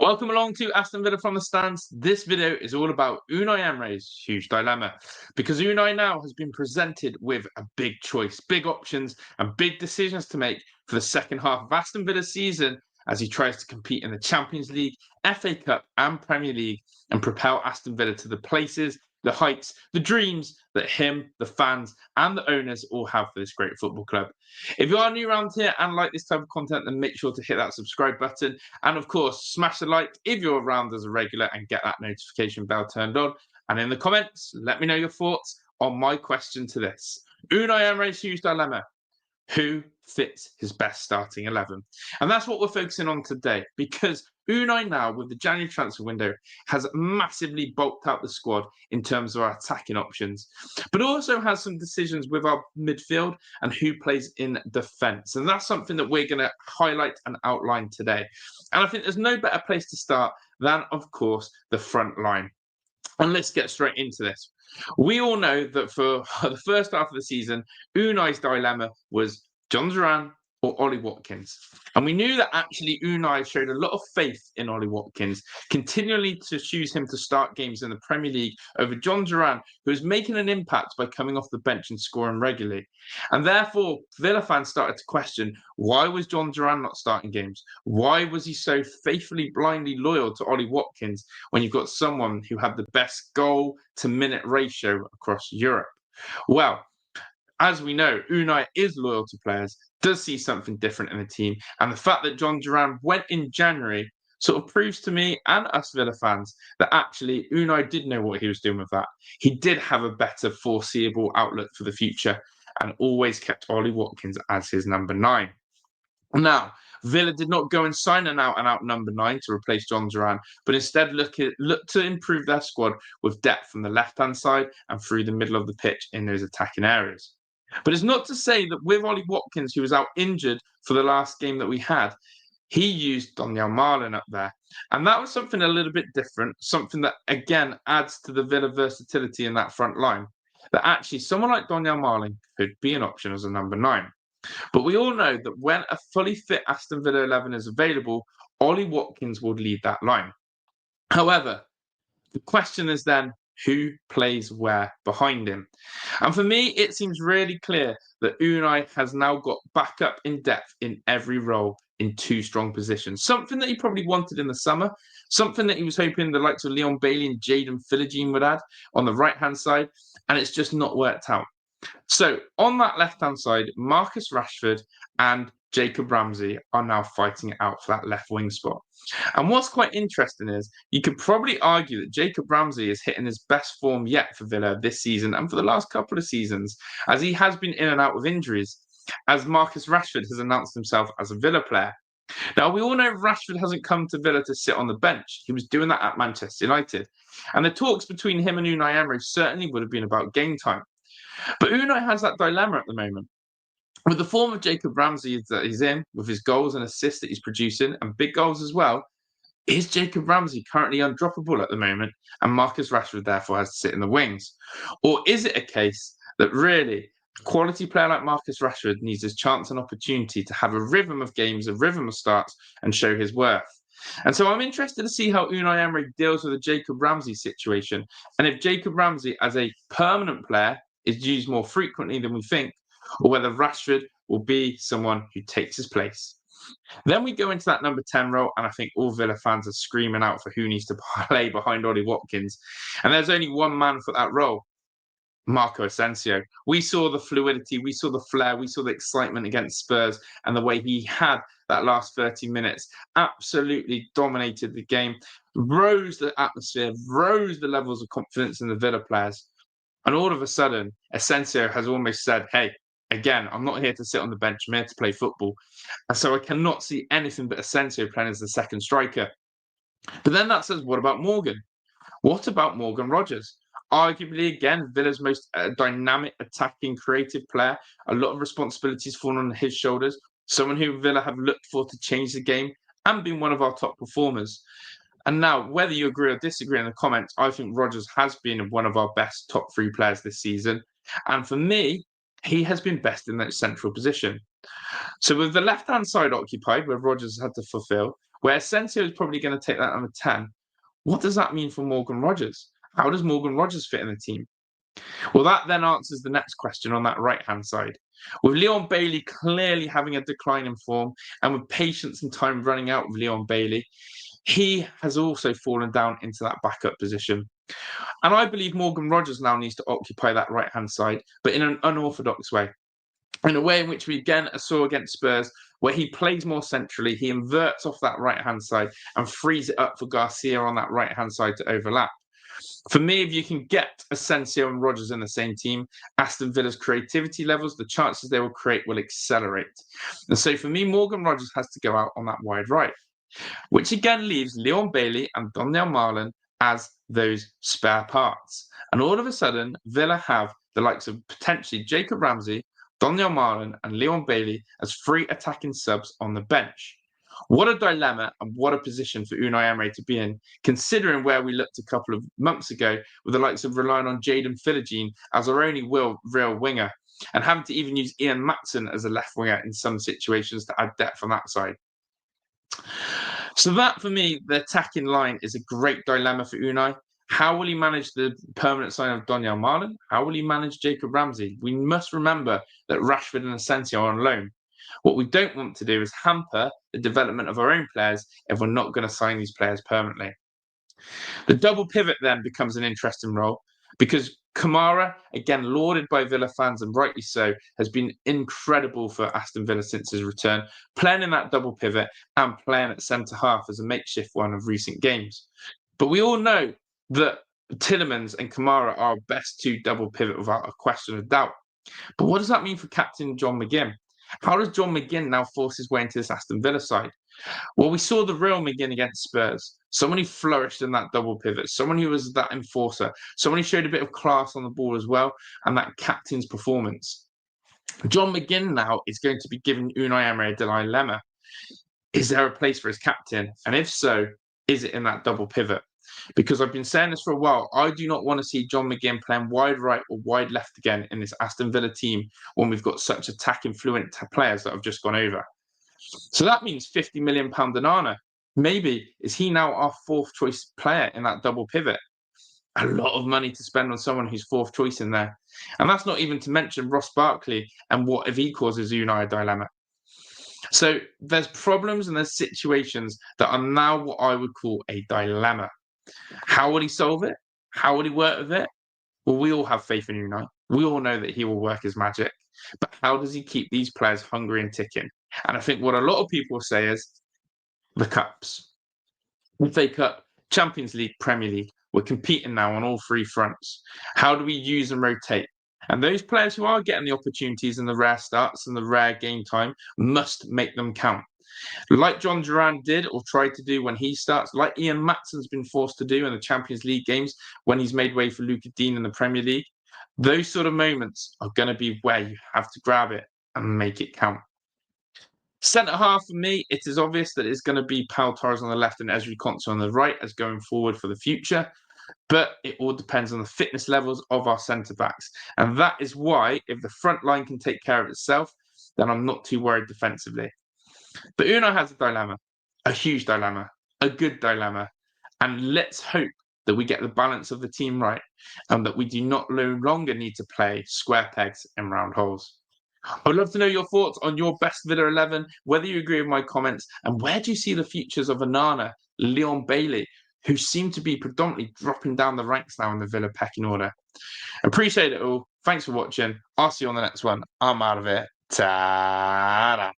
Welcome along to Aston Villa from the stands. This video is all about Unai Emery's huge dilemma because Unai now has been presented with a big choice, big options and big decisions to make for the second half of Aston Villa's season as he tries to compete in the Champions League, FA Cup and Premier League and propel Aston Villa to the places, the heights, the dreams that him, the fans and the owners all have for this great football club. If you are new around here and like this type of content, then make sure to hit that subscribe button. And of course, smash the like if you're around as a regular and get that notification bell turned on. And in the comments, let me know your thoughts on my question to this. Unai Emery's huge dilemma. Who fits his best starting 11? And that's what we're focusing on today because Unai now, with the January transfer window, has massively bulked out the squad in terms of our attacking options, but also has some decisions with our midfield and who plays in defence. And that's something that we're going to highlight and outline today. And I think there's no better place to start than, of course, the front line. And let's get straight into this. We all know that for the first half of the season, Unai's dilemma was John Duran or Ollie Watkins. And we knew that actually Unai showed a lot of faith in Ollie Watkins, continually to choose him to start games in the Premier League over John Duran, who was making an impact by coming off the bench and scoring regularly. And therefore, Villa fans started to question, why was John Duran not starting games? Why was he so faithfully, blindly loyal to Ollie Watkins when you've got someone who had the best goal-to-minute ratio across Europe? Well, as we know, Unai is loyal to players, does see something different in the team. And the fact that John Duran went in January sort of proves to me and us Villa fans that actually Unai did know what he was doing with that. He did have a better foreseeable outlook for the future and always kept Ollie Watkins as his number 9. Now, Villa did not go and sign an out-and-out number 9 to replace John Duran, but instead look to improve their squad with depth from the left-hand side and through the middle of the pitch in those attacking areas. But it's not to say that with Ollie Watkins, who was out injured for the last game that we had, he used Donyell Marlin up there. And that was something a little bit different, something that, again, adds to the Villa versatility in that front line. That actually someone like Donyell Marlin could be an option as a number 9. But we all know that when a fully fit Aston Villa 11 is available, Ollie Watkins will lead that line. However, the question is then, who plays where behind him? And for me, it seems really clear that Unai has now got backup in depth in every role in 2 strong positions. Something that he probably wanted in the summer, something that he was hoping the likes of Leon Bailey and Jadon Philogene would add on the right-hand side, and it's just not worked out. So on that left-hand side, Marcus Rashford and Jacob Ramsey are now fighting it out for that left wing spot. And what's quite interesting is you could probably argue that Jacob Ramsey is hitting his best form yet for Villa this season and for the last couple of seasons, as he has been in and out with injuries, as Marcus Rashford has announced himself as a Villa player. Now, we all know Rashford hasn't come to Villa to sit on the bench. He was doing that at Manchester United. And the talks between him and Unai Emery certainly would have been about game time. But Unai has that dilemma at the moment. With the form of Jacob Ramsey that he's in, with his goals and assists that he's producing, and big goals as well, is Jacob Ramsey currently undroppable at the moment, and Marcus Rashford therefore has to sit in the wings? Or is it a case that really a quality player like Marcus Rashford needs his chance and opportunity to have a rhythm of games, a rhythm of starts, and show his worth? And so I'm interested to see how Unai Emery deals with the Jacob Ramsey situation, and if Jacob Ramsey as a permanent player is used more frequently than we think, or whether Rashford will be someone who takes his place. Then we go into that number 10 role, and I think all Villa fans are screaming out for who needs to play behind Ollie Watkins. And there's only one man for that role, Marco Asensio. We saw the fluidity, we saw the flair, we saw the excitement against Spurs, and the way he had that last 30 minutes absolutely dominated the game, rose the atmosphere, rose the levels of confidence in the Villa players. And all of a sudden, Asensio has almost said, hey, again, I'm not here to sit on the bench, I'm here to play football. And so I cannot see anything but Asensio playing as the second striker. But then that says, what about Morgan? What about Morgan Rogers? Arguably, again, Villa's most dynamic, attacking, creative player. A lot of responsibilities falling on his shoulders. Someone who Villa have looked for to change the game and been one of our top performers. And now, whether you agree or disagree in the comments, I think Rogers has been one of our best top 3 players this season. And for me, he has been best in that central position. So with the left-hand side occupied, where Rogers had to fulfill, where Asensio is probably going to take that number 10. What does that mean for Morgan Rogers? How does Morgan Rogers fit in the team? Well, that then answers the next question on that right-hand side. With Leon Bailey clearly having a decline in form, and with patience and time running out with Leon Bailey, he has also fallen down into that backup position. And I believe Morgan Rogers now needs to occupy that right-hand side, but in an unorthodox way. In a way in which we again saw against Spurs, where he plays more centrally, he inverts off that right-hand side and frees it up for Garcia on that right-hand side to overlap. For me, if you can get Asensio and Rodgers in the same team, Aston Villa's creativity levels, the chances they will create will accelerate. And so for me, Morgan Rogers has to go out on that wide right, which again leaves Leon Bailey and Donyell Malen as those spare parts. And all of a sudden, Villa have the likes of potentially Jacob Ramsey, Donyell Malen, and Leon Bailey as free attacking subs on the bench. What a dilemma and what a position for Unai Emery to be in, considering where we looked a couple of months ago with the likes of relying on Jaden Philogene as our only real winger and having to even use Ian Matson as a left winger in some situations to add depth on that side. So that, for me, the attacking line is a great dilemma for Unai. How will he manage the permanent sign of Donyell Malen? How will he manage Jacob Ramsey? We must remember that Rashford and Asensio are on loan. What we don't want to do is hamper the development of our own players if we're not going to sign these players permanently. The double pivot then becomes an interesting role because Kamara, again lauded by Villa fans and rightly so, has been incredible for Aston Villa since his return, playing in that double pivot and playing at centre-half as a makeshift one of recent games. But we all know that Tielemans and Kamara are our best two double pivot without a question of doubt. But what does that mean for captain John McGinn? How does John McGinn now force his way into this Aston Villa side? Well, we saw the real McGinn against Spurs. Someone who flourished in that double pivot, someone who was that enforcer, someone who showed a bit of class on the ball as well, and that captain's performance. John McGinn now is going to be giving Unai Emery a dilemma. Is there a place for his captain? And if so, is it in that double pivot? Because I've been saying this for a while, I do not want to see John McGinn playing wide right or wide left again in this Aston Villa team when we've got such attacking fluent players that have just gone over. So that means £50 million Onana. Maybe is he now our fourth choice player in that double pivot? A lot of money to spend on someone who's fourth choice in there. And that's not even to mention Ross Barkley and what if he causes Unai a dilemma. So there's problems and there's situations that are now what I would call a dilemma. How will he solve it? How will he work with it? Well, we all have faith in Unai. We all know that he will work his magic. But how does he keep these players hungry and ticking? And I think what a lot of people say is the cups. FA Cup, Champions League, Premier League. We're competing now on all three fronts. How do we use and rotate? And those players who are getting the opportunities and the rare starts and the rare game time must make them count. Like John Duran did or tried to do when he starts, like Ian Matson's been forced to do in the Champions League games when he's made way for Luca Dean in the Premier League. Those sort of moments are going to be where you have to grab it and make it count. Centre half for me, it is obvious that it's going to be Pau Torres on the left and Ezri Konsa on the right as going forward for the future. But it all depends on the fitness levels of our centre backs. And that is why, if the front line can take care of itself, then I'm not too worried defensively. But Unai has a dilemma, a huge dilemma, a good dilemma. And let's hope that we get the balance of the team right and that we do no longer need to play square pegs in round holes. I'd love to know your thoughts on your best Villa 11, whether you agree with my comments, and where do you see the futures of Onana, Leon Bailey, who seem to be predominantly dropping down the ranks now in the Villa pecking order. Appreciate it all. Thanks for watching. I'll see you on the next one. I'm out of here. Ta-da.